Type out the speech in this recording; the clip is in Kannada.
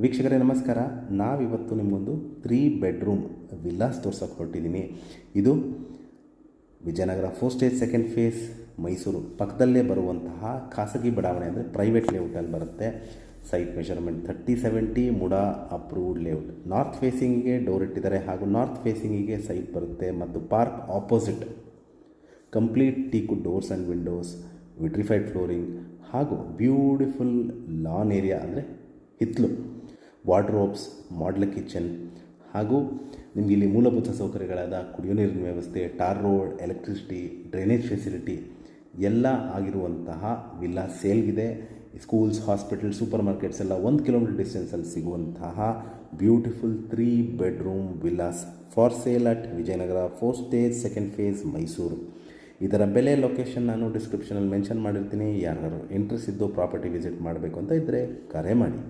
ವೀಕ್ಷಕರೇ ನಮಸ್ಕಾರ. ನಾವಿವತ್ತು ನಿಮಗೊಂದು 3 ಬೆಡ್ರೂಮ್ ವಿಲ್ಲಾಸ್ ತೋರ್ಸೋಕೆ ಹೊರಟಿದ್ದೀನಿ. ಇದು Vijayanagara 4 stage 2nd phase Mysuru ಪಕ್ಕದಲ್ಲೇ ಬರುವಂತಹ ಖಾಸಗಿ ಬಡಾವಣೆ, ಅಂದರೆ ಪ್ರೈವೇಟ್ ಲೇಔಟಲ್ಲಿ ಬರುತ್ತೆ. Site measurement 3070 MUDA approved layout. North ಫೇಸಿಂಗಿಗೆ ಡೋರ್ ಇಟ್ಟಿದ್ದಾರೆ ಹಾಗೂ ನಾರ್ತ್ ಫೇಸಿಂಗಿಗೆ ಸೈಟ್ ಬರುತ್ತೆ ಮತ್ತು park opposite complete teakwood doors and windows, vitrified flooring ಹಾಗೂ ಬ್ಯೂಟಿಫುಲ್ ಲಾನ್ ಏರಿಯಾ ಅಂದರೆ ಹಿತ್ತಲು, ವಾರ್ಡ್ರೋಬ್ಸ್, ಮಾಡ್ಯುಲರ್ ಕಿಚನ್ ಹಾಗೂ ನಿಮಗೆ ಇಲ್ಲಿ ಮೂಲಭೂತ ಸೌಕರ್ಯಗಳಾದ ಕುಡಿಯೋ ನೀರಿನ ವ್ಯವಸ್ಥೆ, tar road, electricity, drainage facility ಎಲ್ಲ ಆಗಿರುವಂತಹ ವಿಲ್ಲಾ ಸೇಲ್ಗಿದೆ. ಸ್ಕೂಲ್ಸ್, ಹಾಸ್ಪಿಟಲ್, ಸೂಪರ್ ಮಾರ್ಕೆಟ್ಸ್ ಎಲ್ಲ 1 ಕಿಲೋಮೀಟರ್ ಡಿಸ್ಟೆನ್ಸಲ್ಲಿ ಸಿಗುವಂತಹ beautiful 3 bedroom villas for sale at Vijayanagar 4 stage 2nd phase Mysuru. ಇದರ ಬೆಲೆ, ಲೊಕೇಶನ್ ನಾನು ಡಿಸ್ಕ್ರಿಪ್ಷನಲ್ಲಿ ಮೆನ್ಷನ್ ಮಾಡಿರ್ತೀನಿ. ಯಾರು ಇಂಟ್ರೆಸ್ಟ್ ಇದ್ದು ಪ್ರಾಪರ್ಟಿ ವಿಸಿಟ್ ಮಾಡಬೇಕು ಅಂತ ಇದ್ದರೆ ಕರೆ ಮಾಡಿ.